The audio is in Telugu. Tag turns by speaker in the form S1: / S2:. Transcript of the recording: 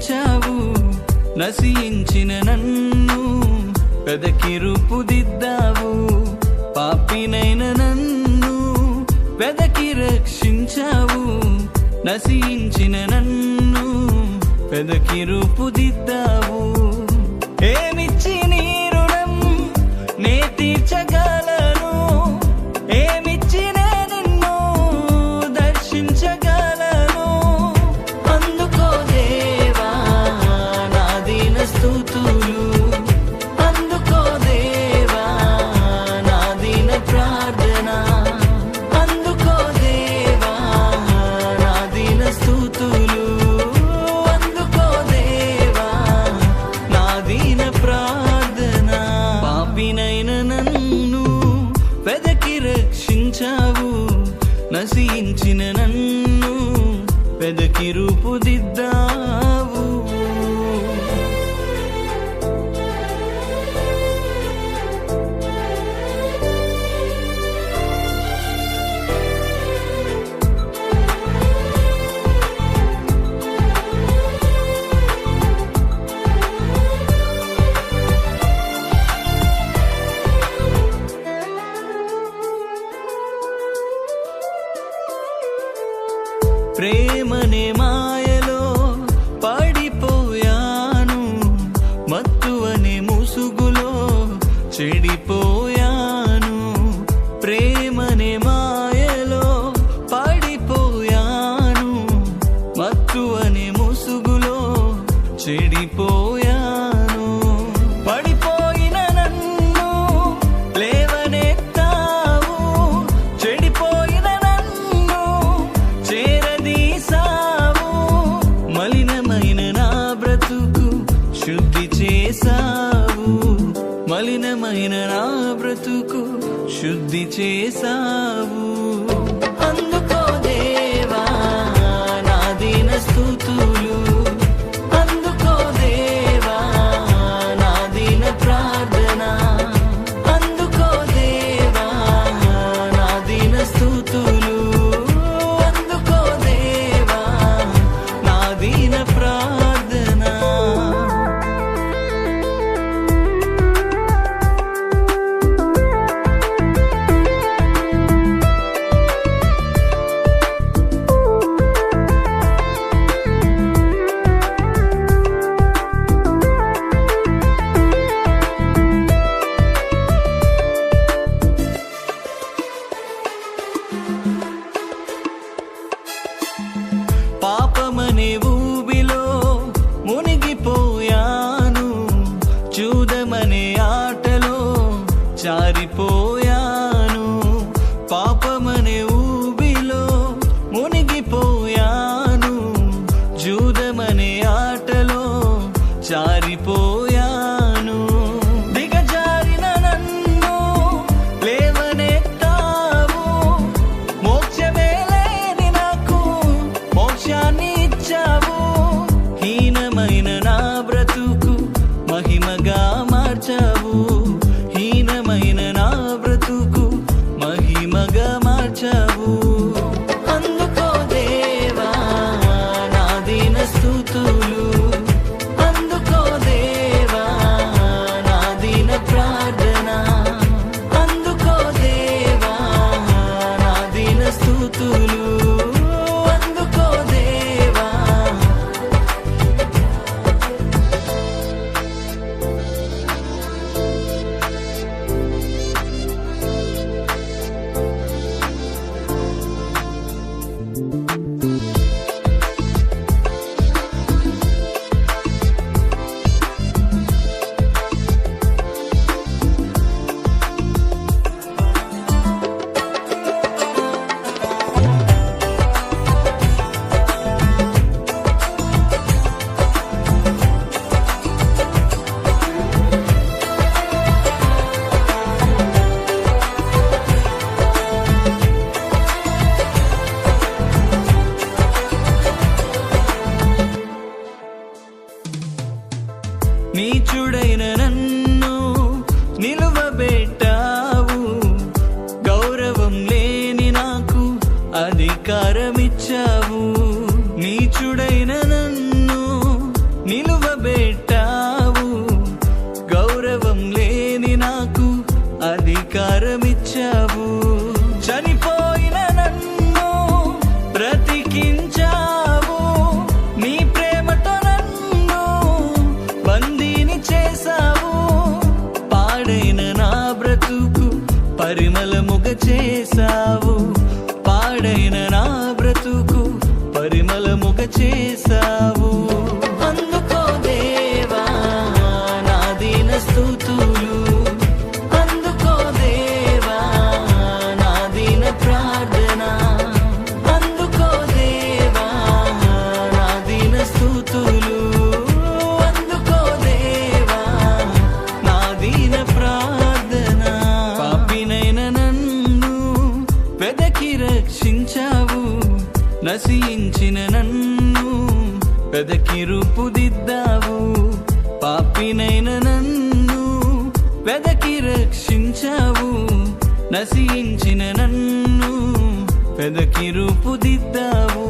S1: రక్షించావు. నశించిన నన్ను వెదకి రూపుదిద్దావు. పాపినైన నన్ను వెదకి రక్షించావు. నశించిన నన్ను వెదకి రూపుదిద్దావు. ఏమిచ్చి నీ రుణం నే తీర్చగలను? ఏమిచ్చి నే నిన్ను దర్శించగలను? అందుకో దేవా నా దీన స్తుతులు. అందుకో దేవా నా దీన ప్రార్థన. అందుకో దేవా నా దీన స్తుతులు. అందుకో దేవా నా దీన ప్రార్థన. పాపినైన నన్ను వెదకి రక్షించావు. నశించిన నన్ను వెదకి రూపుదిద్దావు. ప్రేమనే మాయలో పడిపోయాను. మత్తువనే ముసుగులో చెడిపోయాను. ప్రేమనే మాయలో పడిపోయాను. మత్తువనే ముసుగులో చెడిపోయాను. పడిపోయిన నన్ను లేవనెత్తావు. చెడిపోయిన నన్ను చేరదీసావు. మలినమైన నా బ్రతుకు శుద్ధి చేసావు. మలినమైన నా బ్రతుకు శుద్ధి చేసావు. అందుకో దేవా నా దీన స్తుతులు. అందుకో దేవా నా దీన ప్రార్థన. అందుకో దేవా నా దీన స్తుతులు. అందుకో దేవా నా దీన ప్రార్థన. పాపమనే ఊబిలో మునిగిపోయాను. చూదమనే ఆటలో జారిపోయాను. పాపమనే ఊబిలో మునిగిపోయాను. జూదమనే ఆటలో జారిపోయాను. దిగజారిన నన్ను లేవనెత్తావు. మోక్షమే లేని నాకు మోక్షాన్ని ఇచ్చావు. హీనమైన నా బ్రతుకు మహిమగా మార్చావు. హీనమైన నా బ్రతుకు మహిమగా మార్చావు. అందుకో దేవా నా దీన స్తుతులు. అందుకో దేవా నా దీన ప్రార్థన. అందుకో దేవా నా దీన స్తుతులు. అందుకో దేవా. చేశావు. అందుకో దేవా నా దీన స్తుతులు, అందుకో దేవా నా దీన ప్రార్థన, అందుకో దేవా నా దీన స్తుతులు, అందుకో దేవా నా దీన ప్రార్థన. పాపినైన నన్ను వెదకి రక్షించావు, నశించిన నన్ను వెదకి రూపుదిద్దావు. పాపినైన నన్ను వెదకి రక్షించావు, నశించిన నన్ను వెదకి రూపుదిద్దావు.